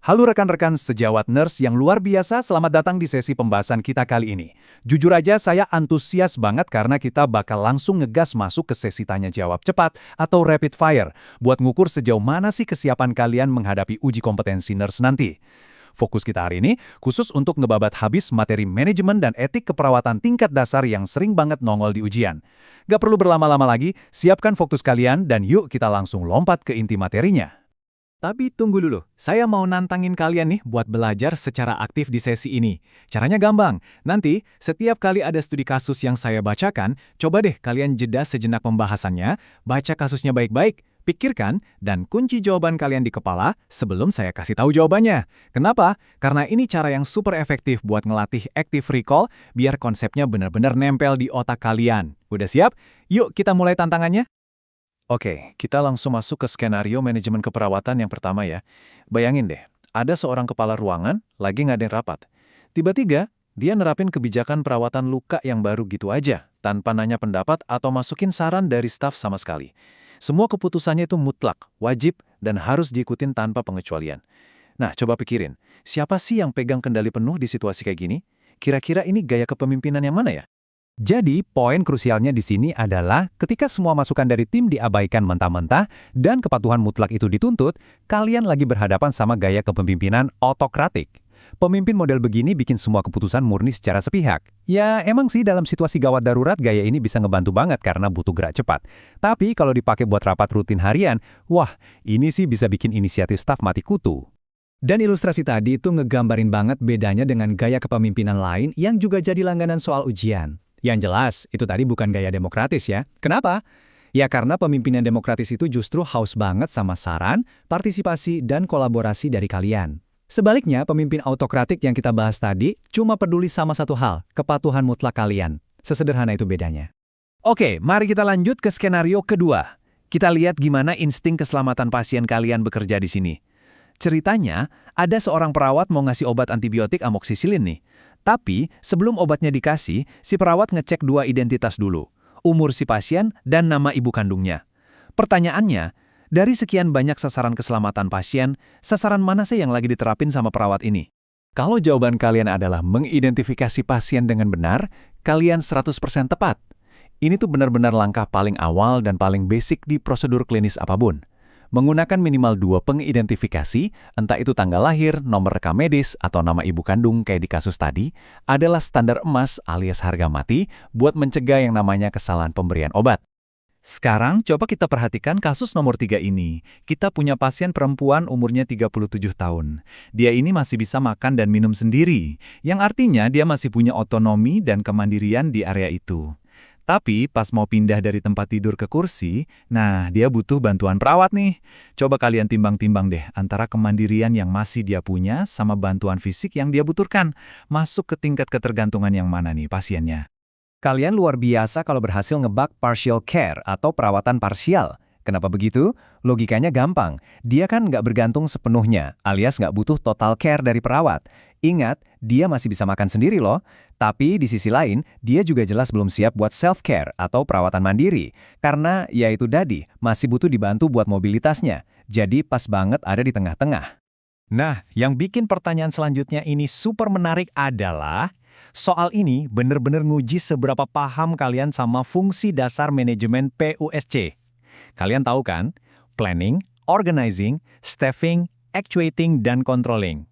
Halo rekan-rekan sejawat nurse yang luar biasa, selamat datang di sesi pembahasan kita kali ini. Jujur aja saya antusias banget karena kita bakal langsung ngegas masuk ke sesi tanya jawab cepat atau rapid fire buat ngukur sejauh mana sih kesiapan kalian menghadapi uji kompetensi nurse nanti. Fokus kita hari ini khusus untuk ngebabat habis materi manajemen dan etik keperawatan tingkat dasar yang sering banget nongol di ujian. Gak perlu berlama-lama lagi, siapkan fokus kalian dan yuk kita langsung lompat ke inti materinya. Tapi tunggu dulu, saya mau nantangin kalian nih buat belajar secara aktif di sesi ini. Caranya gampang, nanti setiap kali ada studi kasus yang saya bacakan, coba deh kalian jeda sejenak pembahasannya, baca kasusnya baik-baik, pikirkan, dan kunci jawaban kalian di kepala sebelum saya kasih tahu jawabannya. Kenapa? Karena ini cara yang super efektif buat ngelatih active recall, biar konsepnya benar-benar nempel di otak kalian. Udah siap? Yuk kita mulai tantangannya. Oke, kita langsung masuk ke skenario manajemen keperawatan yang pertama ya. Bayangin deh, ada seorang kepala ruangan lagi ngadain rapat. Tiba-tiba, dia nerapin kebijakan perawatan luka yang baru gitu aja, tanpa nanya pendapat atau masukin saran dari staf sama sekali. Semua keputusannya itu mutlak, wajib, dan harus diikutin tanpa pengecualian. Nah, coba pikirin, siapa sih yang pegang kendali penuh di situasi kayak gini? Kira-kira ini gaya kepemimpinan yang mana ya? Jadi, poin krusialnya di sini adalah ketika semua masukan dari tim diabaikan mentah-mentah dan kepatuhan mutlak itu dituntut, kalian lagi berhadapan sama gaya kepemimpinan otokratik. Pemimpin model begini bikin semua keputusan murni secara sepihak. Ya, emang sih dalam situasi gawat darurat gaya ini bisa ngebantu banget karena butuh gerak cepat. Tapi kalau dipakai buat rapat rutin harian, wah, ini sih bisa bikin inisiatif staf mati kutu. Dan ilustrasi tadi itu ngegambarin banget bedanya dengan gaya kepemimpinan lain yang juga jadi langganan soal ujian. Yang jelas, itu tadi bukan gaya demokratis ya. Kenapa? Ya karena pemimpinan demokratis itu justru haus banget sama saran, partisipasi, dan kolaborasi dari kalian. Sebaliknya, pemimpin autokratik yang kita bahas tadi cuma peduli sama satu hal, kepatuhan mutlak kalian. Sesederhana itu bedanya. Oke, mari kita lanjut ke skenario kedua. Kita lihat gimana insting keselamatan pasien kalian bekerja di sini. Ceritanya, ada seorang perawat mau ngasih obat antibiotik amoksisilin nih. Tapi, sebelum obatnya dikasih, si perawat ngecek dua identitas dulu. Umur si pasien dan nama ibu kandungnya. Pertanyaannya, dari sekian banyak sasaran keselamatan pasien, sasaran mana sih yang lagi diterapin sama perawat ini? Kalau jawaban kalian adalah mengidentifikasi pasien dengan benar, kalian 100% tepat. Ini tuh benar-benar langkah paling awal dan paling basic di prosedur klinis apapun. Menggunakan minimal 2 pengidentifikasi, entah itu tanggal lahir, nomor rekam medis, atau nama ibu kandung kayak di kasus tadi, adalah standar emas alias harga mati buat mencegah yang namanya kesalahan pemberian obat. Sekarang coba kita perhatikan kasus nomor 3 ini. Kita punya pasien perempuan umurnya 37 tahun. Dia ini masih bisa makan dan minum sendiri, yang artinya dia masih punya otonomi dan kemandirian di area itu. Tapi pas mau pindah dari tempat tidur ke kursi, nah dia butuh bantuan perawat nih. Coba kalian timbang-timbang deh antara kemandirian yang masih dia punya sama bantuan fisik yang dia butuhkan. Masuk ke tingkat ketergantungan yang mana nih pasiennya? Kalian luar biasa kalau berhasil ngebak partial care atau perawatan parsial. Kenapa begitu? Logikanya gampang. Dia kan nggak bergantung sepenuhnya, alias nggak butuh total care dari perawat. Ingat, dia masih bisa makan sendiri loh. Tapi di sisi lain, dia juga jelas belum siap buat self-care atau perawatan mandiri. Karena, ya itu tadi, masih butuh dibantu buat mobilitasnya. Jadi pas banget ada di tengah-tengah. Nah, yang bikin pertanyaan selanjutnya ini super menarik adalah, soal ini bener-bener nguji seberapa paham kalian sama fungsi dasar manajemen PUSC. Kalian tahu kan? Planning, organizing, staffing, actuating, dan controlling.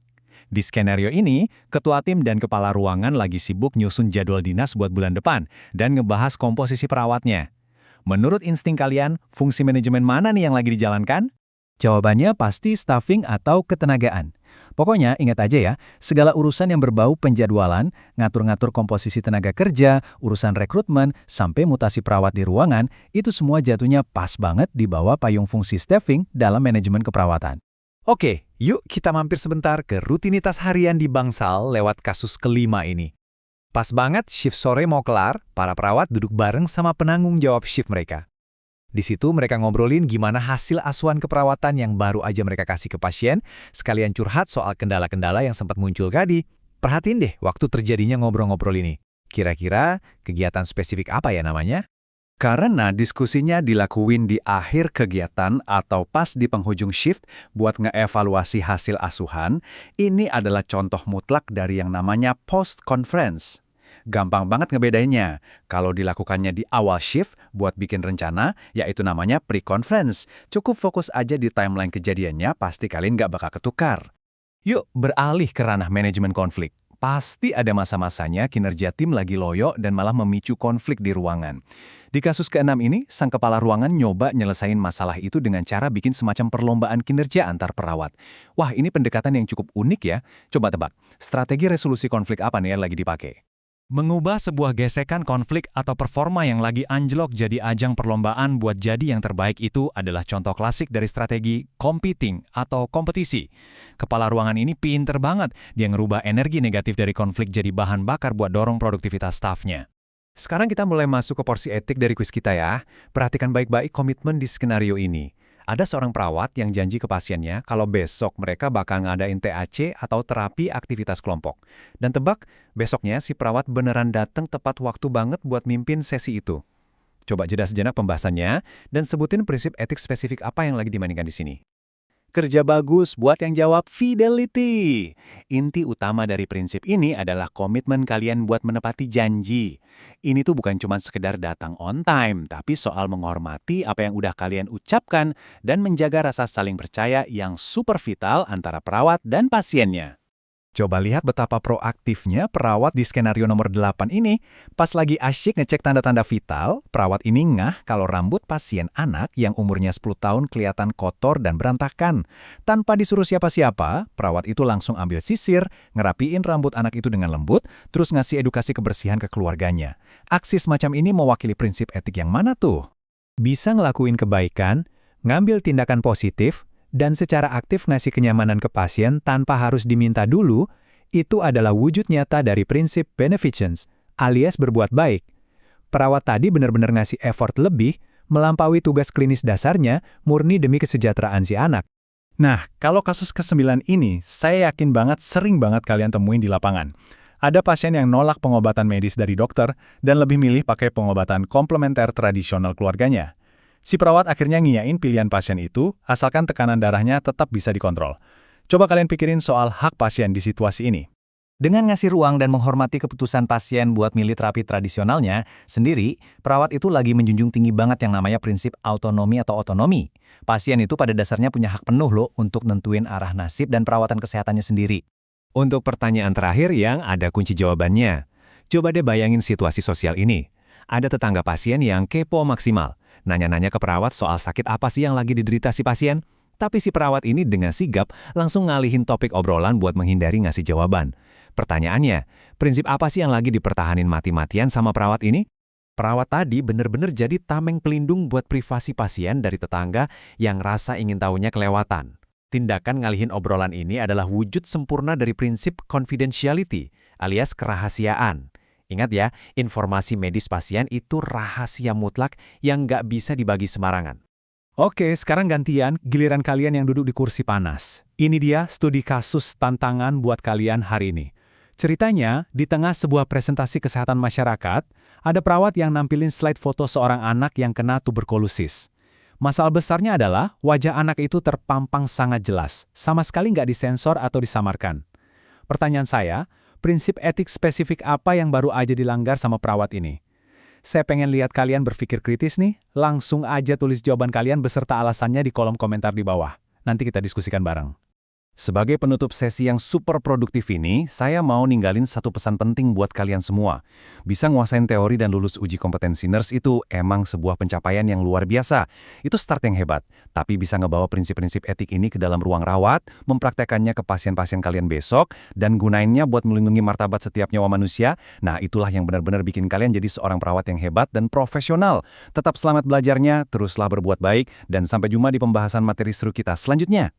Di skenario ini, ketua tim dan kepala ruangan lagi sibuk nyusun jadwal dinas buat bulan depan dan ngebahas komposisi perawatnya. Menurut insting kalian, fungsi manajemen mana nih yang lagi dijalankan? Jawabannya pasti staffing atau ketenagaan. Pokoknya ingat aja ya, segala urusan yang berbau penjadwalan, ngatur-ngatur komposisi tenaga kerja, urusan rekrutmen, sampai mutasi perawat di ruangan, itu semua jatuhnya pas banget di bawah payung fungsi staffing dalam manajemen keperawatan. Oke, yuk kita mampir sebentar ke rutinitas harian di Bangsal lewat kasus kelima ini. Pas banget shift sore mau kelar, para perawat duduk bareng sama penanggung jawab shift mereka. Di situ mereka ngobrolin gimana hasil asuhan keperawatan yang baru aja mereka kasih ke pasien, sekalian curhat soal kendala-kendala yang sempat muncul tadi. Perhatiin deh waktu terjadinya ngobrol-ngobrol ini. Kira-kira kegiatan spesifik apa ya namanya? Karena diskusinya dilakuin di akhir kegiatan atau pas di penghujung shift buat ngeevaluasi hasil asuhan, ini adalah contoh mutlak dari yang namanya post-conference. Gampang banget ngebedainnya. Kalau dilakukannya di awal shift buat bikin rencana, yaitu namanya pre-conference. Cukup fokus aja di timeline kejadiannya, pasti kalian nggak bakal ketukar. Yuk, beralih ke ranah manajemen konflik. Pasti ada masa-masanya kinerja tim lagi loyo dan malah memicu konflik di ruangan. Di kasus ke-6 ini, sang kepala ruangan nyoba nyelesain masalah itu dengan cara bikin semacam perlombaan kinerja antar perawat. Wah, ini pendekatan yang cukup unik ya. Coba tebak, strategi resolusi konflik apa nih yang lagi dipakai? Mengubah sebuah gesekan konflik atau performa yang lagi anjlok jadi ajang perlombaan buat jadi yang terbaik itu adalah contoh klasik dari strategi competing atau kompetisi. Kepala ruangan ini pinter banget, dia ngerubah energi negatif dari konflik jadi bahan bakar buat dorong produktivitas stafnya. Sekarang kita mulai masuk ke porsi etik dari kuis kita ya. Perhatikan baik-baik komitmen di skenario ini. Ada seorang perawat yang janji ke pasiennya kalau besok mereka bakal ngadain TAC atau terapi aktivitas kelompok. Dan tebak, besoknya si perawat beneran datang tepat waktu banget buat mimpin sesi itu. Coba jeda sejenak pembahasannya dan sebutin prinsip etik spesifik apa yang lagi dimainkan di sini. Kerja bagus buat yang jawab fidelity. Inti utama dari prinsip ini adalah komitmen kalian buat menepati janji. Ini tuh bukan cuma sekedar datang on time, tapi soal menghormati apa yang udah kalian ucapkan dan menjaga rasa saling percaya yang super vital antara perawat dan pasiennya. Coba lihat betapa proaktifnya perawat di skenario nomor 8 ini. Pas lagi asyik ngecek tanda-tanda vital, perawat ini ngeh kalau rambut pasien anak yang umurnya 10 tahun kelihatan kotor dan berantakan. Tanpa disuruh siapa-siapa, perawat itu langsung ambil sisir, ngerapiin rambut anak itu dengan lembut, terus ngasih edukasi kebersihan ke keluarganya. Aksi semacam ini mewakili prinsip etik yang mana tuh? Bisa ngelakuin kebaikan, ngambil tindakan positif, dan secara aktif ngasih kenyamanan ke pasien tanpa harus diminta dulu, itu adalah wujud nyata dari prinsip beneficence, alias berbuat baik. Perawat tadi benar-benar ngasih effort lebih, melampaui tugas klinis dasarnya, murni demi kesejahteraan si anak. Nah, kalau kasus ke-9 ini, saya yakin banget sering banget kalian temuin di lapangan. Ada pasien yang nolak pengobatan medis dari dokter dan lebih milih pakai pengobatan komplementer tradisional keluarganya. Si perawat akhirnya ngiyain pilihan pasien itu, asalkan tekanan darahnya tetap bisa dikontrol. Coba kalian pikirin soal hak pasien di situasi ini. Dengan ngasih ruang dan menghormati keputusan pasien buat milih terapi tradisionalnya, sendiri, perawat itu lagi menjunjung tinggi banget yang namanya prinsip autonomi atau otonomi. Pasien itu pada dasarnya punya hak penuh loh untuk nentuin arah nasib dan perawatan kesehatannya sendiri. Untuk pertanyaan terakhir yang ada kunci jawabannya, coba deh bayangin situasi sosial ini. Ada tetangga pasien yang kepo maksimal, nanya-nanya ke perawat soal sakit apa sih yang lagi diderita si pasien, tapi si perawat ini dengan sigap langsung ngalihin topik obrolan buat menghindari ngasih jawaban. Pertanyaannya, prinsip apa sih yang lagi dipertahanin mati-matian sama perawat ini? Perawat tadi bener-bener jadi tameng pelindung buat privasi pasien dari tetangga yang rasa ingin tahunya kelewatan. Tindakan ngalihin obrolan ini adalah wujud sempurna dari prinsip confidentiality, alias kerahasiaan. Ingat ya, informasi medis pasien itu rahasia mutlak yang nggak bisa dibagi sembarangan. Oke, sekarang gantian, giliran kalian yang duduk di kursi panas. Ini dia studi kasus tantangan buat kalian hari ini. Ceritanya, di tengah sebuah presentasi kesehatan masyarakat, ada perawat yang nampilin slide foto seorang anak yang kena tuberkulosis. Masalah besarnya adalah wajah anak itu terpampang sangat jelas, sama sekali nggak disensor atau disamarkan. Pertanyaan saya, prinsip etik spesifik apa yang baru aja dilanggar sama perawat ini? Saya pengen lihat kalian berpikir kritis nih, langsung aja tulis jawaban kalian beserta alasannya di kolom komentar di bawah. Nanti kita diskusikan bareng. Sebagai penutup sesi yang super produktif ini, saya mau ninggalin satu pesan penting buat kalian semua. Bisa nguasain teori dan lulus uji kompetensi nurse itu emang sebuah pencapaian yang luar biasa. Itu start yang hebat, tapi bisa ngebawa prinsip-prinsip etik ini ke dalam ruang rawat, mempraktekannya ke pasien-pasien kalian besok, dan gunainnya buat melindungi martabat setiap nyawa manusia. Nah, itulah yang benar-benar bikin kalian jadi seorang perawat yang hebat dan profesional. Tetap selamat belajarnya, teruslah berbuat baik, dan sampai jumpa di pembahasan materi seru kita selanjutnya.